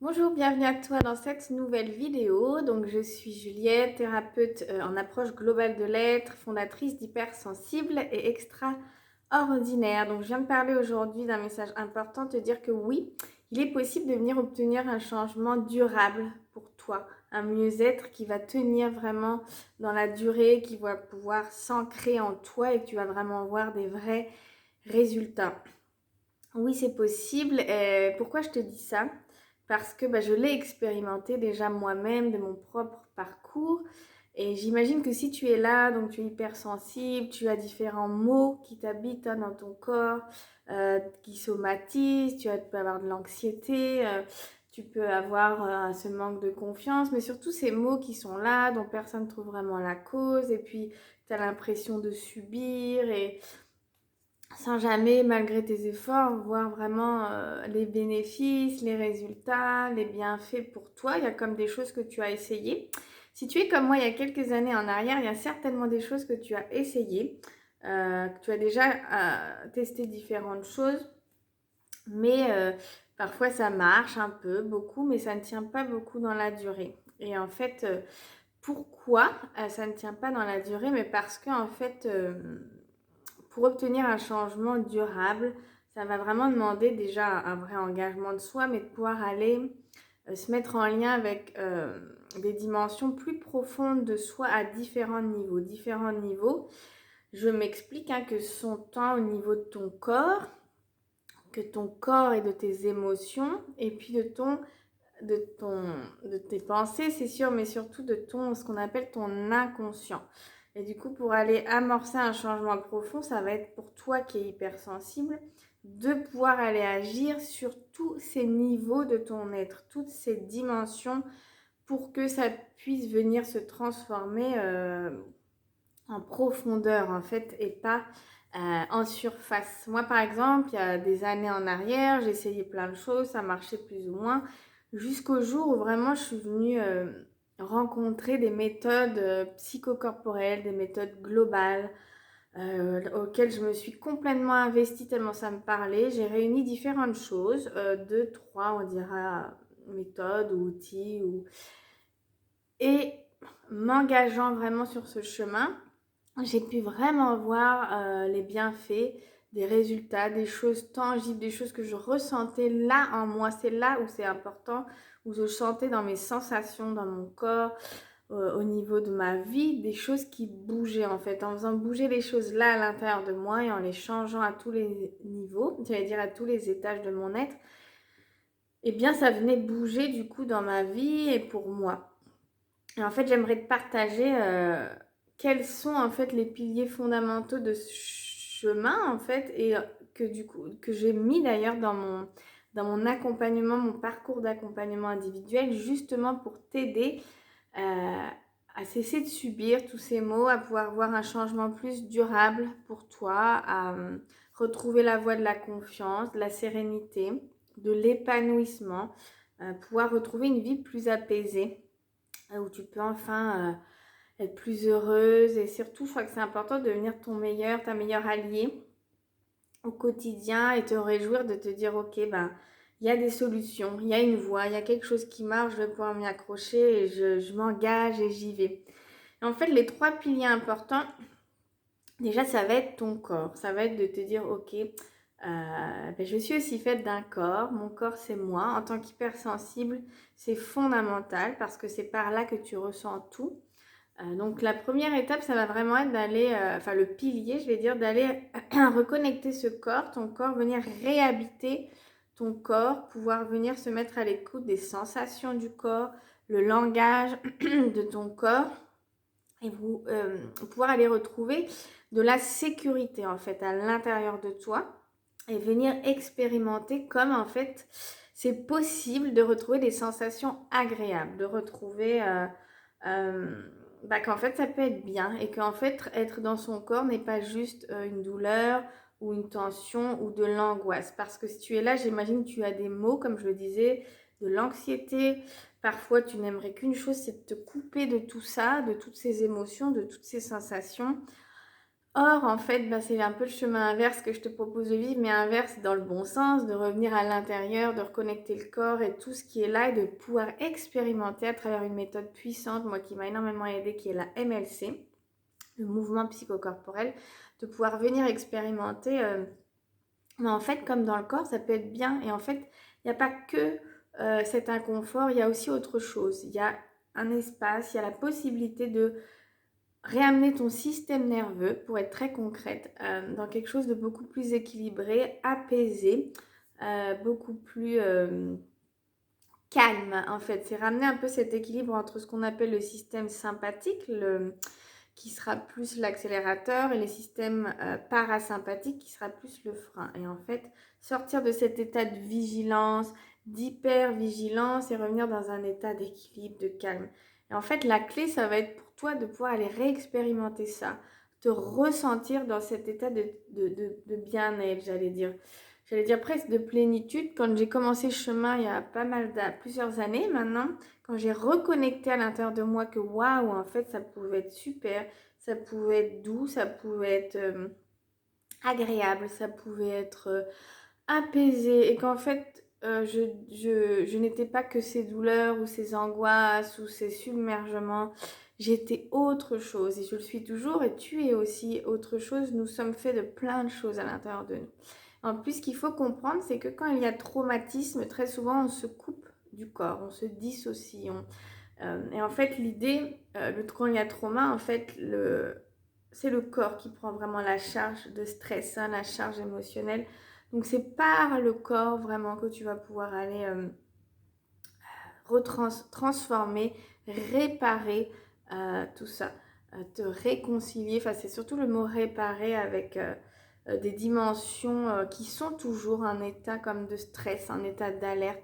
Bonjour, bienvenue à toi dans cette nouvelle vidéo. Donc, je suis Juliette, thérapeute en approche globale de l'être, fondatrice d'Hypersensible et Extraordinaire. Donc, je viens de parler aujourd'hui d'un message important, te dire que oui, il est possible de venir obtenir un changement durable pour toi, un mieux-être qui va tenir vraiment dans la durée, qui va pouvoir s'ancrer en toi et que tu vas vraiment voir des vrais résultats. Oui, c'est possible. Et pourquoi je te dis ça? Parce que je l'ai expérimenté déjà moi-même de mon propre parcours. Et j'imagine que si tu es là, donc tu es hypersensible, tu as différents maux qui t'habitent dans ton corps, qui somatisent, peux avoir de l'anxiété, tu peux avoir ce manque de confiance, mais surtout ces maux qui sont là, dont personne ne trouve vraiment la cause, et puis tu as l'impression de subir et sans jamais, malgré tes efforts, voir vraiment les bénéfices, les résultats, les bienfaits pour toi. Il y a comme des choses que tu as essayées. Si tu es comme moi il y a quelques années en arrière, il y a certainement des choses que tu as essayées, que tu as déjà testé différentes choses, mais parfois ça marche un peu, beaucoup, mais ça ne tient pas beaucoup dans la durée. Et en fait, pourquoi ça ne tient pas dans la durée? Mais parce que en fait, pour obtenir un changement durable, ça va vraiment demander déjà un vrai engagement de soi, mais de pouvoir aller se mettre en lien avec des dimensions plus profondes de soi à différents niveaux. Différents niveaux. Je m'explique que ce sont tant au niveau de ton corps, que ton corps et de tes émotions, et puis de ton, de tes pensées, c'est sûr, mais surtout de ce qu'on appelle ton inconscient. Et du coup, pour aller amorcer un changement profond, ça va être pour toi qui es hypersensible, de pouvoir aller agir sur tous ces niveaux de ton être, toutes ces dimensions, pour que ça puisse venir se transformer en profondeur, en fait, et pas en surface. Moi, par exemple, il y a des années en arrière, j'ai essayé plein de choses, ça marchait plus ou moins, jusqu'au jour où vraiment je suis venue rencontrer des méthodes psychocorporelles, des méthodes globales, auxquelles je me suis complètement investie tellement ça me parlait. J'ai réuni différentes choses, deux, trois, on dira, méthodes ou outils, et m'engageant vraiment sur ce chemin, j'ai pu vraiment voir les bienfaits, des résultats, des choses tangibles, des choses que je ressentais là en moi. C'est là où c'est important, où je sentais dans mes sensations, dans mon corps, au niveau de ma vie, des choses qui bougeaient en fait. En faisant bouger les choses là à l'intérieur de moi et en les changeant à tous les niveaux, j'allais dire à tous les étages de mon être, eh bien ça venait bouger du coup dans ma vie et pour moi. Et en fait, j'aimerais te partager quels sont en fait les piliers fondamentaux de ce chemin en fait et que du coup que j'ai mis d'ailleurs dans mon accompagnement, mon parcours d'accompagnement individuel justement pour t'aider à cesser de subir tous ces maux, à pouvoir voir un changement plus durable pour toi, à retrouver la voie de la confiance, de la sérénité, de l'épanouissement, pouvoir retrouver une vie plus apaisée où tu peux enfin être plus heureuse et surtout je crois que c'est important de devenir ta meilleure alliée au quotidien et te réjouir de te dire ok il y a des solutions, il y a une voie, il y a quelque chose qui marche, je vais pouvoir m'y accrocher et je m'engage et j'y vais. Et en fait les trois piliers importants, déjà ça va être ton corps, ça va être de te dire ok je suis aussi faite d'un corps, mon corps c'est moi, en tant qu'hypersensible c'est fondamental parce que c'est par là que tu ressens tout. Donc la première étape, ça va vraiment être d'aller, enfin le pilier, je vais dire, d'aller reconnecter ce corps, ton corps, venir réhabiter ton corps, pouvoir venir se mettre à l'écoute des sensations du corps, le langage de ton corps et pouvoir aller retrouver de la sécurité en fait à l'intérieur de toi et venir expérimenter comme en fait c'est possible de retrouver des sensations agréables, de retrouver qu'en fait ça peut être bien et qu'en fait être dans son corps n'est pas juste une douleur ou une tension ou de l'angoisse. Parce que si tu es là, j'imagine que tu as des maux, comme je le disais, de l'anxiété. Parfois, tu n'aimerais qu'une chose, c'est de te couper de tout ça, de toutes ces émotions, de toutes ces sensations Or, en fait, bah, c'est un peu le chemin inverse que je te propose de vivre, mais inverse dans le bon sens, de revenir à l'intérieur, de reconnecter le corps et tout ce qui est là et de pouvoir expérimenter à travers une méthode puissante, moi qui m'a énormément aidée, qui est la MLC, le mouvement psychocorporel, de pouvoir venir expérimenter. Mais en fait, comme dans le corps, ça peut être bien. Et en fait, il n'y a pas que cet inconfort, il y a aussi autre chose. Il y a un espace, il y a la possibilité de réamener ton système nerveux, pour être très concrète, dans quelque chose de beaucoup plus équilibré, apaisé, beaucoup plus calme en fait. C'est ramener un peu cet équilibre entre ce qu'on appelle le système sympathique, qui sera plus l'accélérateur, et les systèmes parasympathiques, qui sera plus le frein. Et en fait, sortir de cet état de vigilance, d'hyper-vigilance, et revenir dans un état d'équilibre, de calme. Et en fait, la clé, ça va être pour toi de pouvoir aller réexpérimenter ça, te ressentir dans cet état de bien-être, j'allais dire presque de plénitude. Quand j'ai commencé le chemin il y a plusieurs années maintenant, quand j'ai reconnecté à l'intérieur de moi que waouh, en fait, ça pouvait être super, ça pouvait être doux, ça pouvait être agréable, ça pouvait être apaisé, et qu'en fait, je n'étais pas que ces douleurs ou ces angoisses ou ces submergements, j'étais autre chose, et je le suis toujours, et tu es aussi autre chose. Nous sommes faits de plein de choses à l'intérieur de nous. En plus, ce qu'il faut comprendre, c'est que quand il y a traumatisme, très souvent, on se coupe du corps, on se dissocie. Et en fait, l'idée, quand il y a trauma, en fait, c'est le corps qui prend vraiment la charge de stress, hein, la charge émotionnelle. Donc, c'est par le corps vraiment que tu vas pouvoir aller transformer, réparer tout ça, te réconcilier. Enfin, c'est surtout le mot réparer avec des dimensions qui sont toujours un état comme de stress, un état d'alerte.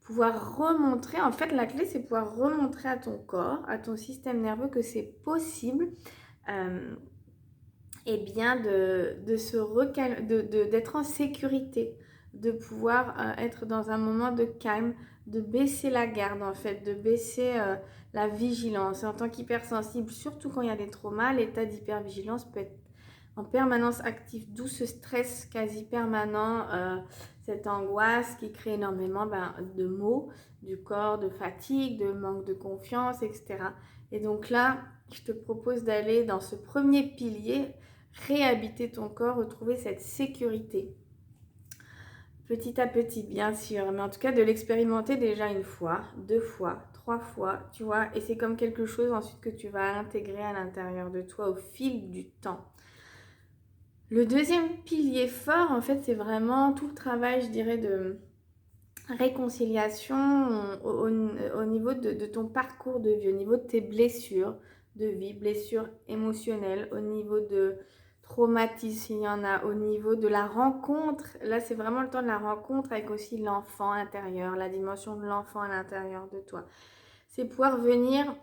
Pouvoir remontrer, en fait, la clé, c'est pouvoir remontrer à ton corps, à ton système nerveux, que c'est possible. Euh, et bien de se d'être en sécurité, de pouvoir être dans un moment de calme, de baisser la garde en fait, de baisser la vigilance. Et en tant qu'hypersensible, surtout quand il y a des traumas, l'état d'hypervigilance peut être en permanence actif, d'où ce stress quasi permanent, cette angoisse qui crée énormément de maux du corps, de fatigue, de manque de confiance, etc. Et donc là, je te propose d'aller dans ce premier pilier, réhabiter ton corps, retrouver cette sécurité. Petit à petit, bien sûr, mais en tout cas de l'expérimenter déjà une fois, deux fois, trois fois, tu vois, et c'est comme quelque chose ensuite que tu vas intégrer à l'intérieur de toi au fil du temps. Le deuxième pilier fort, en fait, c'est vraiment tout le travail, je dirais, de réconciliation au niveau de ton parcours de vie, au niveau de tes blessures de vie, blessures émotionnelles, au niveau de traumatisme, s'il y en a, au niveau de la rencontre. Là, c'est vraiment le temps de la rencontre avec aussi l'enfant intérieur, la dimension de l'enfant à l'intérieur de toi. C'est pouvoir venir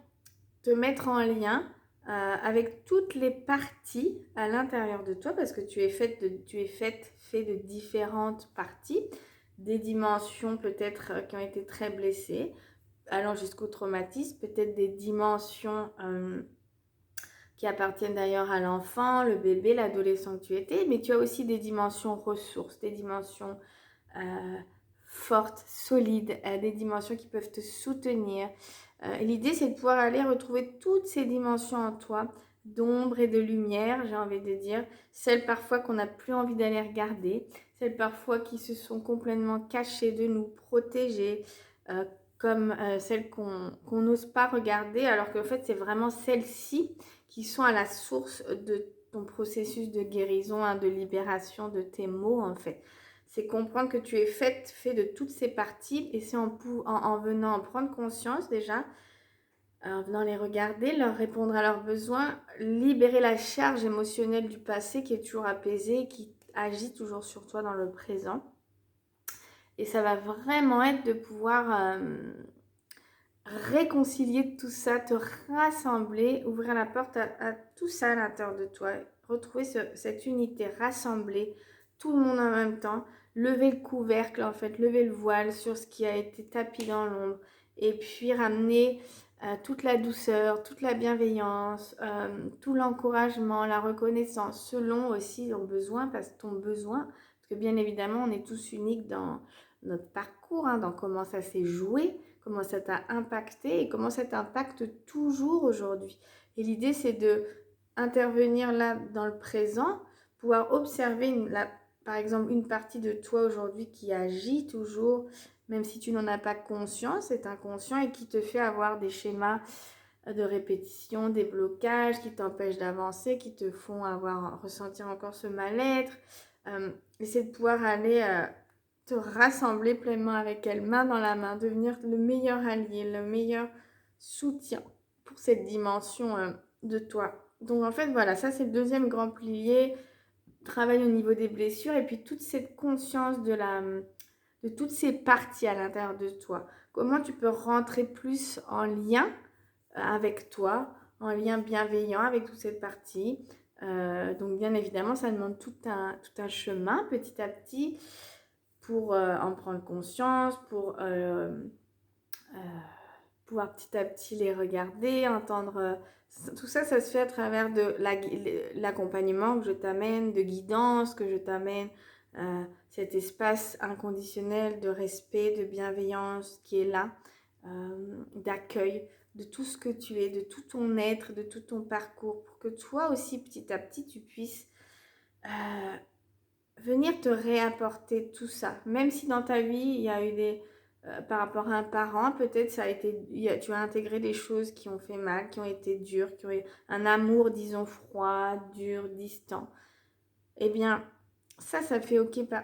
te mettre en lien avec toutes les parties à l'intérieur de toi, parce que tu es fait de différentes parties, des dimensions peut-être qui ont été très blessées, allant jusqu'au traumatisme, peut-être des dimensions qui appartiennent d'ailleurs à l'enfant, le bébé, l'adolescent que tu étais, mais tu as aussi des dimensions ressources, des dimensions fortes, solides, des dimensions qui peuvent te soutenir. L'idée, c'est de pouvoir aller retrouver toutes ces dimensions en toi, d'ombre et de lumière, j'ai envie de dire, celles parfois qu'on n'a plus envie d'aller regarder, celles parfois qui se sont complètement cachées de nous, protégées, comme celles qu'on n'ose pas regarder, alors qu'en fait, c'est vraiment celles-ci qui sont à la source de ton processus de guérison, hein, de libération de tes maux, en fait. C'est comprendre que tu es fait de toutes ces parties, et c'est en venant en prendre conscience déjà, en venant les regarder, leur répondre à leurs besoins, libérer la charge émotionnelle du passé qui est toujours apaisée, qui agit toujours sur toi dans le présent. Et ça va vraiment être de pouvoir réconcilier tout ça, te rassembler, ouvrir la porte à tout ça à l'intérieur de toi, retrouver cette unité, rassembler tout le monde en même temps, lever le couvercle en fait, lever le voile sur ce qui a été tapi dans l'ombre, et puis ramener toute la douceur, toute la bienveillance, tout l'encouragement, la reconnaissance, selon aussi ton besoin, parce que bien évidemment, on est tous uniques dans notre parcours, hein, dans comment ça s'est joué, comment ça t'a impacté et comment ça t'impacte toujours aujourd'hui. Et l'idée, c'est de intervenir là dans le présent, pouvoir observer par exemple une partie de toi aujourd'hui qui agit toujours, même si tu n'en as pas conscience, c'est inconscient et qui te fait avoir des schémas de répétition, des blocages qui t'empêchent d'avancer, qui te font ressentir encore ce mal-être. Et c'est de pouvoir aller te rassembler pleinement avec elle, main dans la main, devenir le meilleur allié, le meilleur soutien pour cette dimension de toi. Donc en fait, voilà, ça c'est le deuxième grand pilier, travail au niveau des blessures et puis toute cette conscience de toutes ces parties à l'intérieur de toi. Comment tu peux rentrer plus en lien avec toi, en lien bienveillant avec toute cette partie. Donc bien évidemment, ça demande tout un chemin petit à petit pour en prendre conscience, pour pouvoir petit à petit les regarder, entendre. Tout ça, ça se fait à travers de l'accompagnement que je t'amène, de guidance que je t'amène, cet espace inconditionnel de respect, de bienveillance qui est là, d'accueil de tout ce que tu es, de tout ton être, de tout ton parcours, pour que toi aussi, petit à petit, tu puisses venir te réapporter tout ça. Même si dans ta vie, il y a eu par rapport à un parent, peut-être tu as intégré des choses qui ont fait mal, qui ont été dures, qui ont eu un amour, disons, froid, dur, distant. Eh bien, ça fait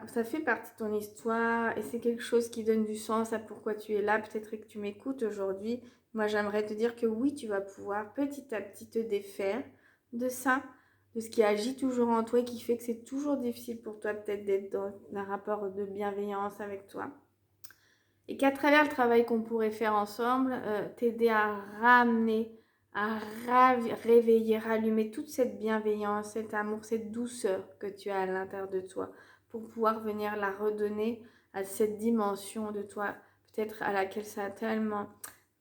ça fait partie de ton histoire et c'est quelque chose qui donne du sens à pourquoi tu es là. Peut-être que tu m'écoutes aujourd'hui. Moi, j'aimerais te dire que oui, tu vas pouvoir petit à petit te défaire de ça, de ce qui agit toujours en toi et qui fait que c'est toujours difficile pour toi peut-être d'être dans un rapport de bienveillance avec toi. Et qu'à travers le travail qu'on pourrait faire ensemble, t'aider à ramener, à réveiller, rallumer toute cette bienveillance, cet amour, cette douceur que tu as à l'intérieur de toi pour pouvoir venir la redonner à cette dimension de toi, peut-être à laquelle ça a tellement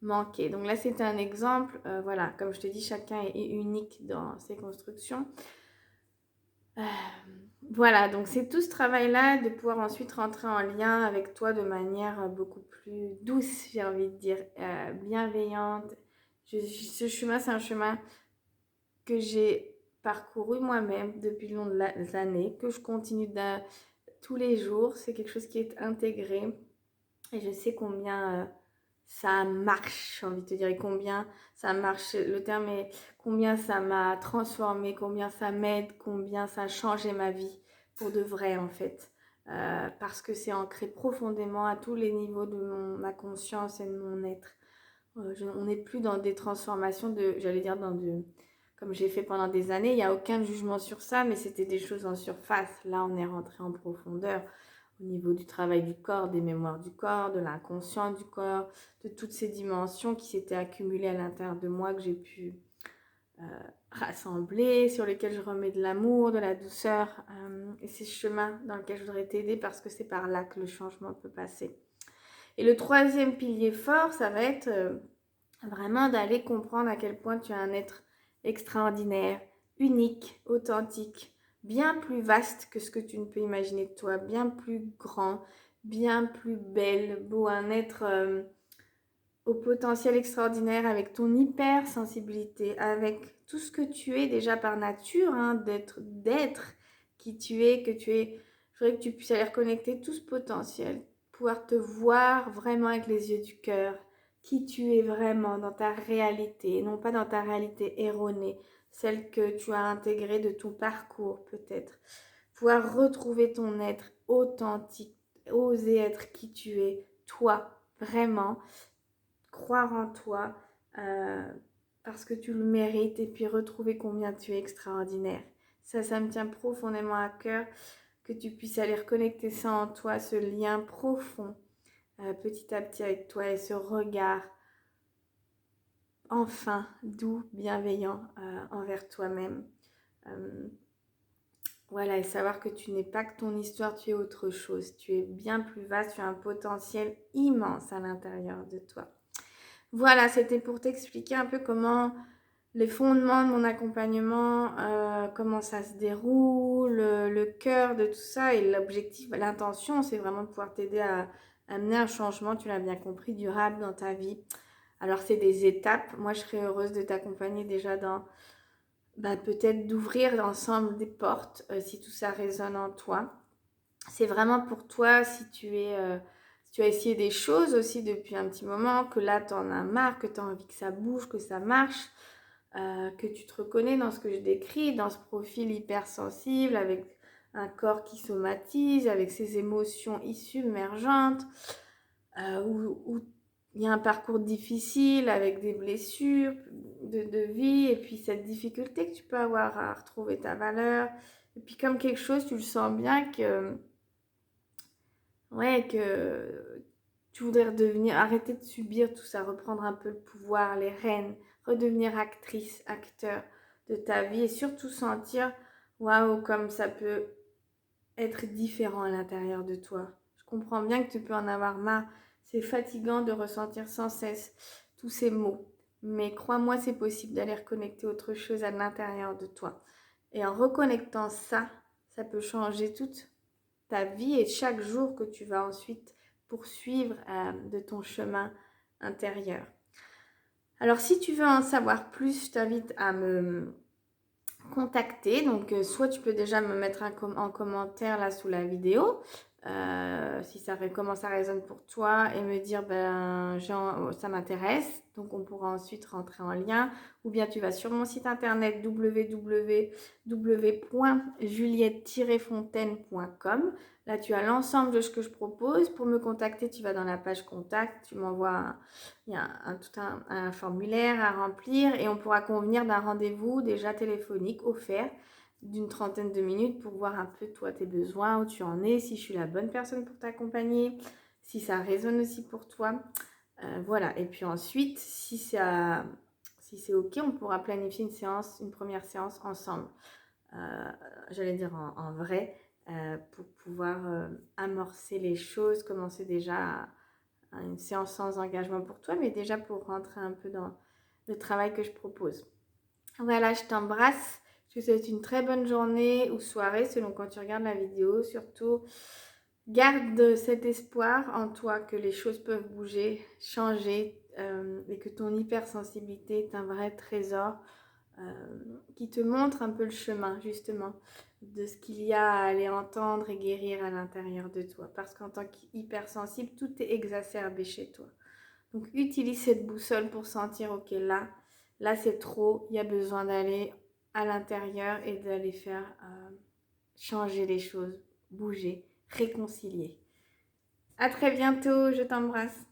manqué. Donc là, c'est un exemple. Voilà, comme je te dis, chacun est unique dans ses constructions. Voilà, donc c'est tout ce travail-là de pouvoir ensuite rentrer en lien avec toi de manière beaucoup plus douce, j'ai envie de dire, bienveillante. Ce chemin, c'est un chemin que j'ai parcouru moi-même depuis de longues années, que je continue tous les jours. C'est quelque chose qui est intégré et je sais combien ça marche, j'ai envie de te dire, et combien ça marche, le terme est combien ça m'a transformé, combien ça m'aide, combien ça a changé ma vie, pour de vrai en fait. Parce que c'est ancré profondément à tous les niveaux de ma conscience et de mon être. On n'est plus dans des transformations comme j'ai fait pendant des années, il n'y a aucun jugement sur ça, mais c'était des choses en surface. Là, on est rentré en profondeur au niveau du travail du corps, des mémoires du corps, de l'inconscient du corps, de toutes ces dimensions qui s'étaient accumulées à l'intérieur de moi que j'ai pu rassembler, sur lesquels je remets de l'amour, de la douceur. Et c'est ce chemin dans lequel je voudrais t'aider parce que c'est par là que le changement peut passer. Et le troisième pilier fort, ça va être vraiment d'aller comprendre à quel point tu es un être extraordinaire, unique, authentique, bien plus vaste que ce que tu ne peux imaginer de toi, bien plus grand, bien plus belle, beau, un être au potentiel extraordinaire avec ton hypersensibilité, avec tout ce que tu es déjà par nature, hein, d'être qui tu es, que tu es. Je voudrais que tu puisses aller reconnecter tout ce potentiel, pouvoir te voir vraiment avec les yeux du cœur, qui tu es vraiment dans ta réalité, non pas dans ta réalité erronée, celle que tu as intégrée de ton parcours peut-être. Pouvoir retrouver ton être authentique, oser être qui tu es, toi, vraiment, croire en toi parce que tu le mérites et puis retrouver combien tu es extraordinaire. Ça me tient profondément à cœur que tu puisses aller reconnecter ça en toi, ce lien profond petit à petit avec toi et ce regard enfin doux, bienveillant envers toi-même. Voilà, et savoir que tu n'es pas que ton histoire, tu es autre chose. Tu es bien plus vaste, tu as un potentiel immense à l'intérieur de toi. Voilà, c'était pour t'expliquer un peu comment les fondements de mon accompagnement, comment ça se déroule, le cœur de tout ça et l'objectif, l'intention, c'est vraiment de pouvoir t'aider à amener un changement, tu l'as bien compris, durable dans ta vie. Alors c'est des étapes. Moi, je serais heureuse de t'accompagner déjà dans peut-être d'ouvrir ensemble des portes si tout ça résonne en toi. C'est vraiment pour toi si tu as essayé des choses aussi depuis un petit moment, que là tu en as marre, que tu as envie que ça bouge, que ça marche, que tu te reconnais dans ce que je décris, dans ce profil hypersensible avec un corps qui somatise, avec ses émotions issues, émergentes, où il y a un parcours difficile avec des blessures de vie et puis cette difficulté que tu peux avoir à retrouver ta valeur. Et puis comme quelque chose, tu le sens bien que, ouais, que tu voudrais redevenir, arrêter de subir tout ça, reprendre un peu le pouvoir, les rênes, redevenir actrice, acteur de ta vie et surtout sentir, waouh, comme ça peut être différent à l'intérieur de toi. Je comprends bien que tu peux en avoir marre. C'est fatigant de ressentir sans cesse tous ces mots. Mais crois-moi, c'est possible d'aller reconnecter autre chose à l'intérieur de toi. Et en reconnectant ça, ça peut changer toute ta vie et chaque jour que tu vas ensuite poursuivre de ton chemin intérieur. Alors si tu veux en savoir plus, je t'invite à me contacter. Donc, soit tu peux déjà me mettre en commentaire là sous la vidéo, si comment ça résonne pour toi et me dire ça m'intéresse. Donc, on pourra ensuite rentrer en lien. Ou bien tu vas sur mon site internet www.juliette-fontaine.com. Là, tu as l'ensemble de ce que je propose. Pour me contacter, tu vas dans la page contact, tu m'envoies il y a tout un formulaire à remplir et on pourra convenir d'un rendez-vous déjà téléphonique offert d'une trentaine de minutes pour voir un peu toi tes besoins, où tu en es, si je suis la bonne personne pour t'accompagner, si ça résonne aussi pour toi. Voilà, et puis ensuite, si c'est ok, on pourra planifier une première séance ensemble. J'allais dire en vrai, pour pouvoir amorcer les choses, commencer déjà à une séance sans engagement pour toi, mais déjà pour rentrer un peu dans le travail que je propose. Voilà, je t'embrasse. Je te souhaite une très bonne journée ou soirée selon quand tu regardes la vidéo. Surtout, garde cet espoir en toi que les choses peuvent bouger, changer et que ton hypersensibilité est un vrai trésor qui te montre un peu le chemin justement de ce qu'il y a à aller entendre et guérir à l'intérieur de toi. Parce qu'en tant qu'hypersensible, tout est exacerbé chez toi. Donc utilise cette boussole pour sentir, ok, là c'est trop, il y a besoin d'aller à l'intérieur et d'aller faire changer les choses, bouger, réconcilier. À très bientôt, je t'embrasse.